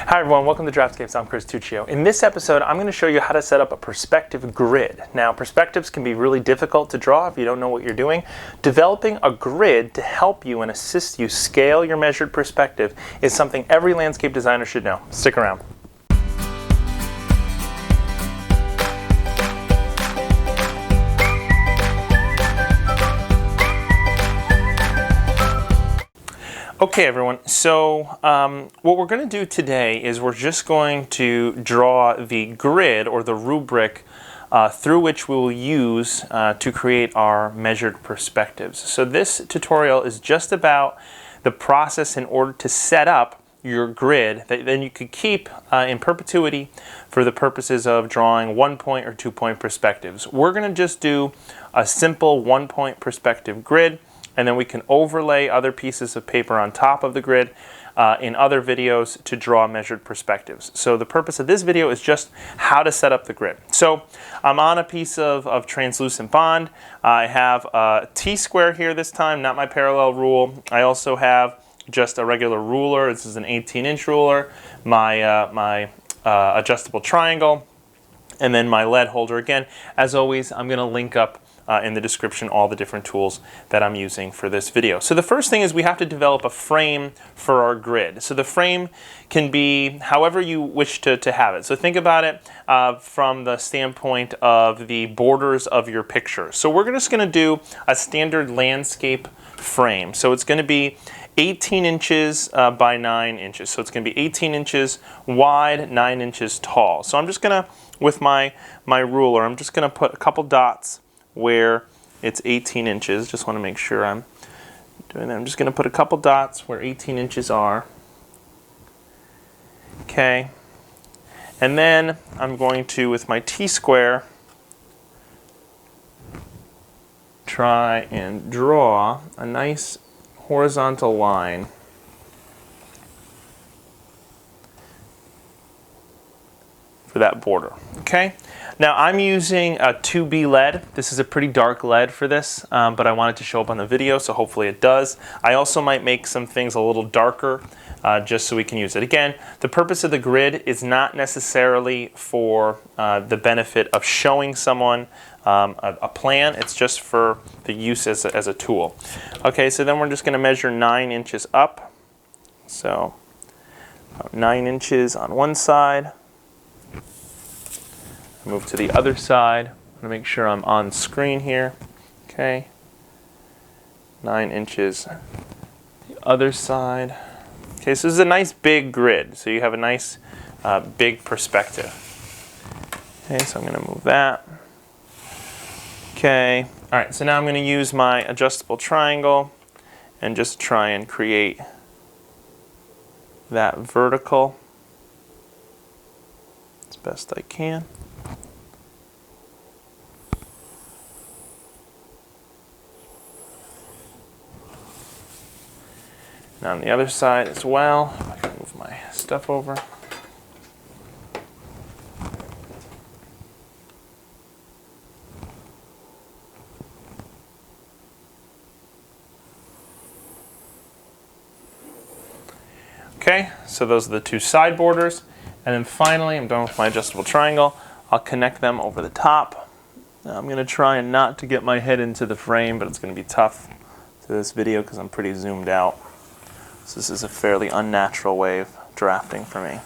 Hi everyone, welcome to Draftscapes. I'm Chris Tuccio. In this episode, I'm going to show you how to set up a perspective grid. Now, perspectives can be really difficult to draw if you don't know what you're doing. Developing a grid to help you and assist you scale your measured perspective is something every landscape designer should know. Stick around. Okay everyone, so what we're going to do today is we're just going to draw the grid or the rubric through which we will use to create our measured perspectives. So this tutorial is just about the process in order to set up your grid that then you could keep in perpetuity for the purposes of drawing 1-point or 2-point perspectives. We're going to just do a simple 1-point perspective grid, and then we can overlay other pieces of paper on top of the grid in other videos to draw measured perspectives. So the purpose of this video is just how to set up the grid. So I'm on a piece of translucent bond. I have a T-square here this time, not my parallel rule. I also have just a regular ruler. This is an 18-inch ruler, my adjustable triangle, and then my lead holder. Again, as always, I'm going to link up in the description all the different tools that I'm using for this video. So the first thing is we have to develop a frame for our grid. So the frame can be however you wish to have it. So think about it from the standpoint of the borders of your picture. So we're just going to do a standard landscape frame. So it's going to be 18 inches by 9 inches. So it's going to be 18 inches wide, 9 inches tall. So I'm just going to, with my ruler, I'm just going to put a couple dots where it's 18 inches. Just want to make sure I'm doing that. I'm just going to put a couple dots where 18 inches are. Okay. And then I'm going to, with my T-square, try and draw a nice horizontal line for that border. Okay. Now I'm using a 2B lead. This is a pretty dark lead for this, but I want it to show up on the video, so hopefully it does. I also might make some things a little darker just so we can use it. Again, the purpose of the grid is not necessarily for the benefit of showing someone a plan. It's just for the use as a tool. Okay, so then we're just going to measure 9 inches up. So 9 inches on one side. Move to the other side. I'm going to make sure I'm on screen here. Okay. 9 inches the other side. Okay, so this is a nice big grid. So you have a nice big perspective. Okay, so I'm going to move that. Okay. All right, so now I'm going to use my adjustable triangle and just try and create that vertical as best I can. Now on the other side as well, I can move my stuff over. Okay, so those are the two side borders. And then finally, I'm done with my adjustable triangle. I'll connect them over the top. Now I'm going to try and not to get my head into the frame, but it's going to be tough to this video because I'm pretty zoomed out. So this is a fairly unnatural way of drafting for me.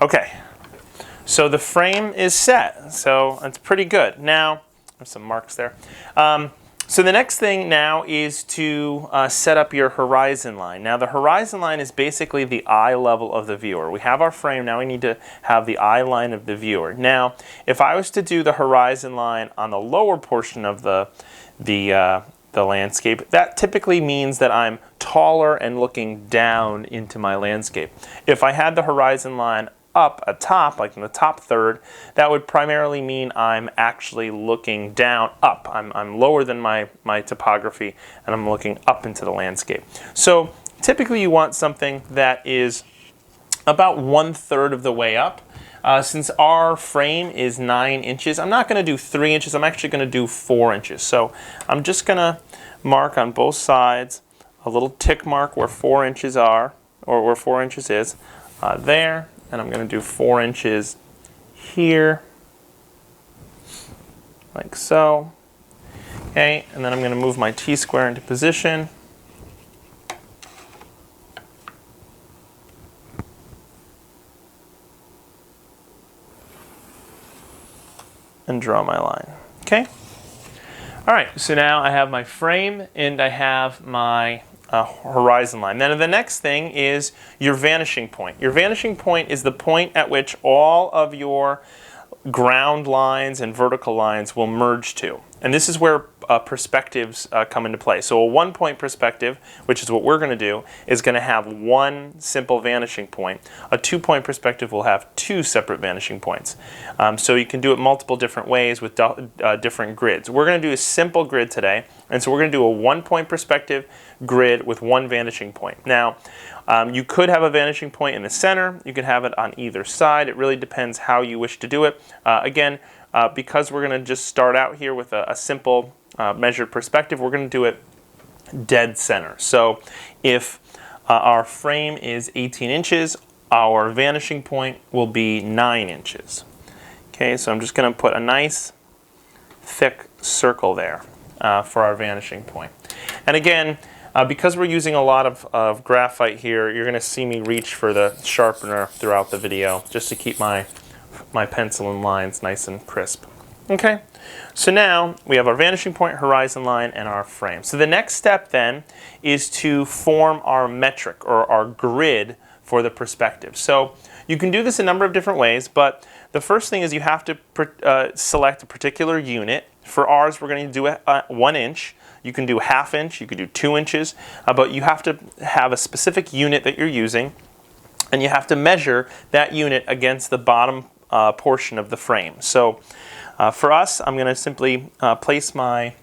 Okay, so the frame is set, so it's pretty good. Now, there's some marks there. So the next thing now is to set up your horizon line. Now the horizon line is basically the eye level of the viewer. We have our frame, now we need to have the eye line of the viewer. Now, if I was to do the horizon line on the lower portion of the landscape, that typically means that I'm taller and looking down into my landscape. If I had the horizon line up atop, like in the top third, that would primarily mean I'm actually looking down up. I'm lower than my topography and I'm looking up into the landscape. So typically you want something that is about 1/3 of the way up. Since our frame is 9 inches, I'm not going to do 3 inches, I'm actually going to do 4 inches. So I'm just going to mark on both sides a little tick mark where 4 inches are, or where 4 inches is. there, and I'm going to do 4 inches here, like so. Okay, and then I'm going to move my T-square into position. And draw my line. Okay? All right, so now I have my frame and I have my horizon line. Then the next thing is your vanishing point. Your vanishing point is the point at which all of your ground lines and vertical lines will merge to. And this is where perspectives come into play. So a 1-point perspective, which is what we're going to do, is going to have one simple vanishing point. A 2-point perspective will have 2 separate vanishing points. So you can do it multiple different ways with different grids. We're going to do a simple grid today, and so we're going to do a 1-point perspective grid with 1 vanishing point. Now, you could have a vanishing point in the center. You could have it on either side. It really depends how you wish to do it. Again, because we're going to just start out here with a simple measured perspective, we're going to do it dead center. So if our frame is 18 inches, our vanishing point will be 9 inches. Okay, so I'm just going to put a nice thick circle there for our vanishing point. And again, because we're using a lot of graphite here, you're going to see me reach for the sharpener throughout the video just to keep my pencil and lines nice and crisp. Okay, so now we have our vanishing point, horizon line, and our frame. So the next step then is to form our metric or our grid for the perspective. So you can do this a number of different ways, but the first thing is you have to select a particular unit. For ours, we're going to do 1 inch. You can do 1/2 inch, you could do 2 inches, but you have to have a specific unit that you're using, and you have to measure that unit against the bottom portion of the frame. So for us, I'm going to simply place my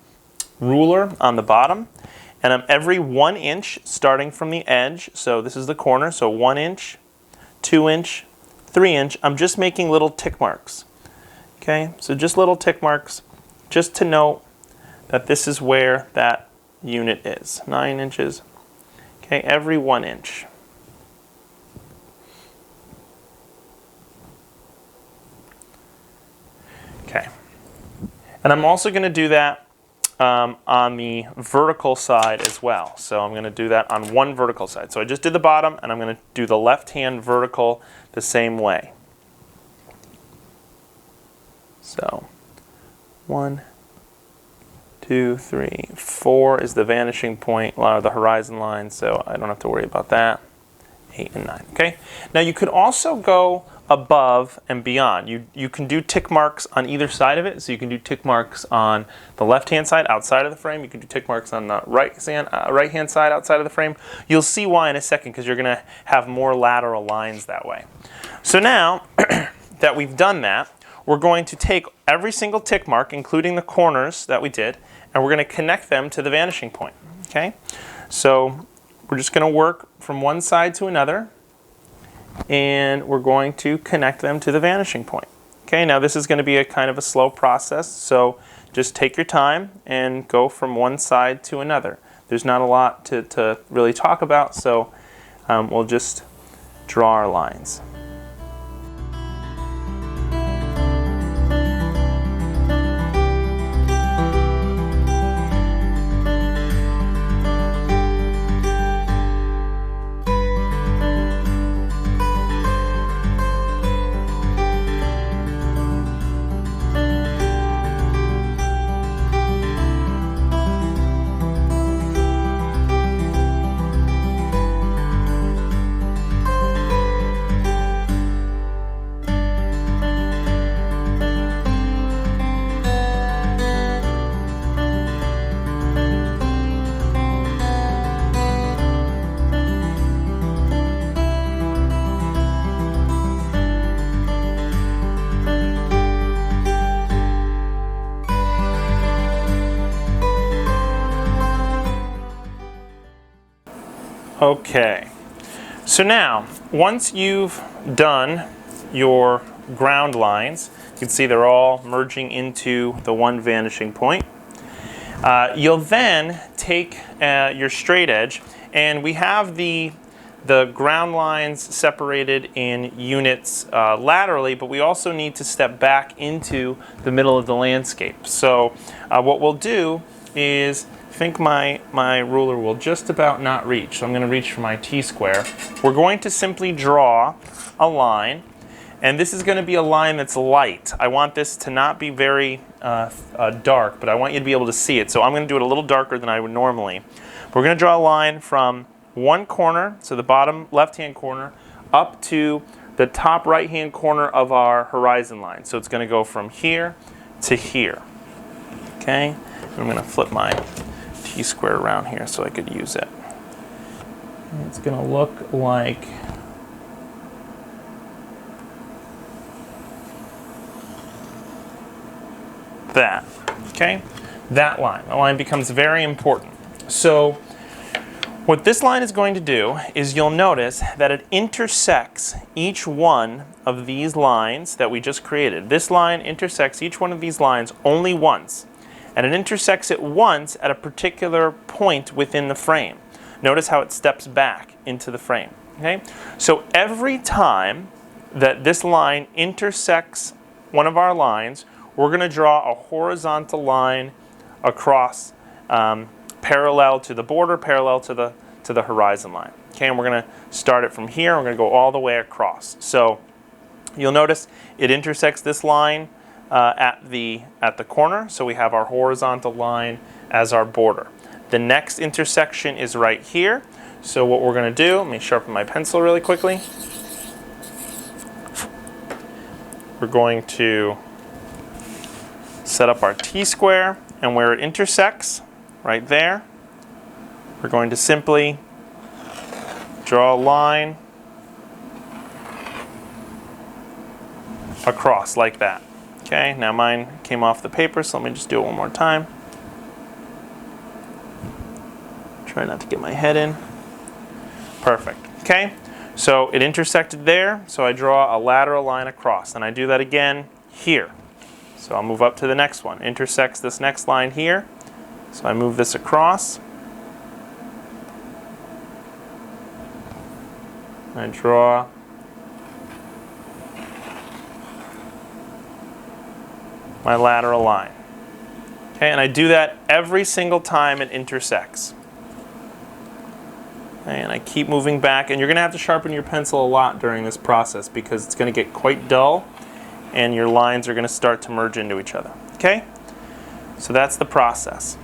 ruler on the bottom, and I'm every 1 inch starting from the edge. So this is the corner, so 1 inch, 2 inch, 3 inch. I'm just making little tick marks. Okay, so just little tick marks just to note that this is where that unit is, 9 inches. Okay, every 1 inch. Okay, and I'm also going to do that on the vertical side as well. So I'm going to do that on one vertical side. So I just did the bottom, and I'm going to do the left-hand vertical the same way. So 1, 2, 3, 4 is the vanishing point, a lot of the horizon line, so I don't have to worry about that. 8 and 9. Okay. Now you could also go above and beyond. You can do tick marks on either side of it. So you can do tick marks on the left-hand side outside of the frame. You can do tick marks on the right-hand side outside of the frame. You'll see why in a second, because you're going to have more lateral lines that way. So now that we've done that, we're going to take every single tick mark, including the corners that we did, and we're going to connect them to the vanishing point. Okay? So we're just going to work from one side to another, and we're going to connect them to the vanishing point. Okay, now this is going to be a kind of a slow process, so just take your time and go from one side to another. There's not a lot to really talk about, so we'll just draw our lines. Okay, so now once you've done your ground lines, you can see they're all merging into the one vanishing point. You'll then take your straight edge, and we have the the ground lines separated in units laterally, but we also need to step back into the middle of the landscape. So what we'll do is, I think my ruler will just about not reach, so I'm going to reach for my T-square. We're going to simply draw a line, and this is going to be a line that's light. I want this to not be very dark, but I want you to be able to see it. So I'm going to do it a little darker than I would normally. We're going to draw a line from one corner, so the bottom left-hand corner, up to the top right-hand corner of our horizon line. So it's going to go from here to here. Okay? I'm going to flip my T-square around here so I could use it. And it's going to look like that. Okay? That line. The line becomes very important. So what this line is going to do is you'll notice that it intersects each one of these lines that we just created. This line intersects each one of these lines only once. And it intersects it once at a particular point within the frame. Notice how it steps back into the frame. Okay? So every time that this line intersects one of our lines, we're going to draw a horizontal line across, parallel to the border, parallel to the horizon line. Okay, and we're going to start it from here. We're going to go all the way across. So you'll notice it intersects this line at the corner, so we have our horizontal line as our border. The next intersection is right here. So what we're going to do, let me sharpen my pencil really quickly. We're going to set up our T-square, and where it intersects, right there, we're going to simply draw a line across like that. Okay, now mine came off the paper, so let me just do it one more time. Try not to get my head in. Perfect. Okay, so it intersected there, so I draw a lateral line across, and I do that again here. So I'll move up to the next one. Intersects this next line here, so I move this across. I draw my lateral line. Okay, and I do that every single time it intersects. Okay, and I keep moving back, and you're going to have to sharpen your pencil a lot during this process because it's going to get quite dull and your lines are going to start to merge into each other. Okay? So that's the process.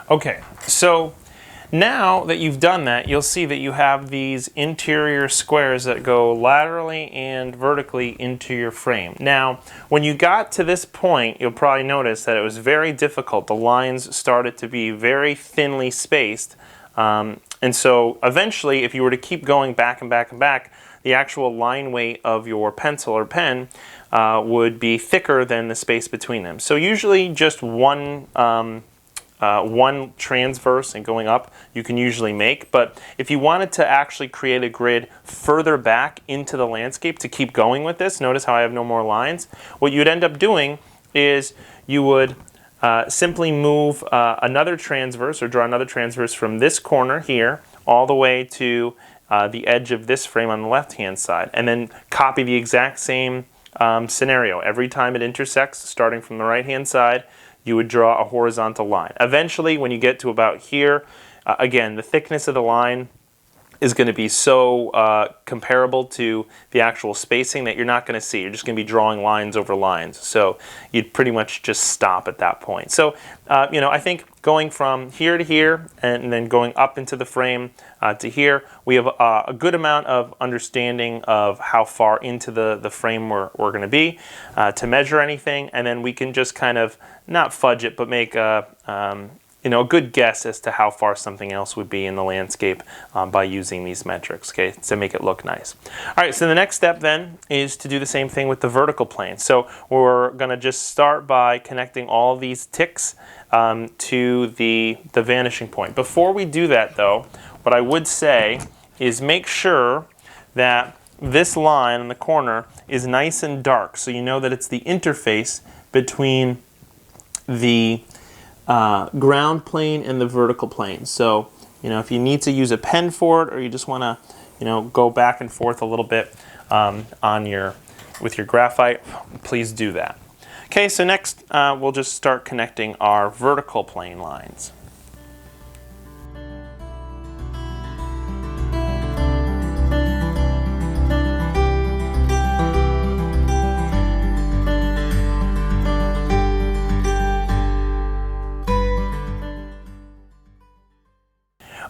Okay, so now that you've done that, you'll see that you have these interior squares that go laterally and vertically into your frame. Now, when you got to this point, you'll probably notice that it was very difficult. The lines started to be very thinly spaced. And so eventually, if you were to keep going back and back and back, the actual line weight of your pencil or pen would be thicker than the space between them. So usually just one transverse and going up you can usually make, but if you wanted to actually create a grid further back into the landscape to keep going with this, notice how I have no more lines, what you'd end up doing is you would simply move another transverse or draw another transverse from this corner here all the way to the edge of this frame on the left hand side, and then copy the exact same scenario. Every time it intersects, starting from the right hand side, you would draw a horizontal line. Eventually, when you get to about here, again, the thickness of the line is going to be so comparable to the actual spacing that you're not going to see. You're just going to be drawing lines over lines. So you'd pretty much just stop at that point. So, you know, I think going from here to here and then going up into the frame to here, we have a good amount of understanding of how far into the frame we're going to be to measure anything. And then we can just kind of not fudge it, but make you a good guess as to how far something else would be in the landscape by using these metrics, okay, to make it look nice. All right, so the next step then is to do the same thing with the vertical plane. So we're going to just start by connecting all of these ticks to the vanishing point. Before we do that, though, what I would say is make sure that this line in the corner is nice and dark, so you know that it's the interface between the ground plane and the vertical plane. So, if you need to use a pen for it, or you just want to, go back and forth a little bit with your graphite, please do that. Okay, so next we'll just start connecting our vertical plane lines.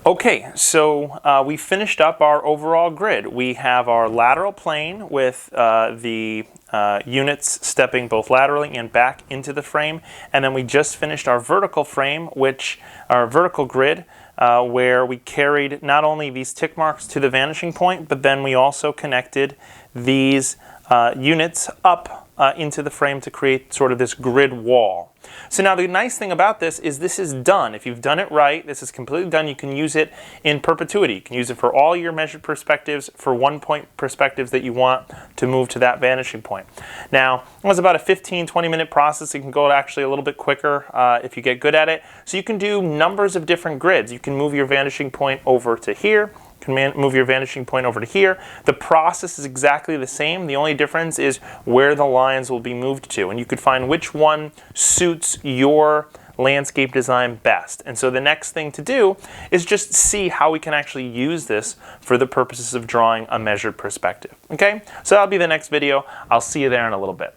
Okay, so we finished up our overall grid. We have our lateral plane with the units stepping both laterally and back into the frame, and then we just finished our vertical frame, our vertical grid, where we carried not only these tick marks to the vanishing point, but then we also connected these units up into the frame to create sort of this grid wall. So now the nice thing about this is done. If you've done it right, this is completely done. You can use it in perpetuity. You can use it for all your measured perspectives, for 1-point perspectives that you want to move to that vanishing point. Now, it was about a 15-20 minute process. It can go actually a little bit quicker if you get good at it. So you can do numbers of different grids. You can move your vanishing point over to here. You can move your vanishing point over to here. The process is exactly the same. The only difference is where the lines will be moved to, and you could find which one suits your landscape design best. And so the next thing to do is just see how we can actually use this for the purposes of drawing a measured perspective. Okay, so that'll be the next video. I'll see you there in a little bit.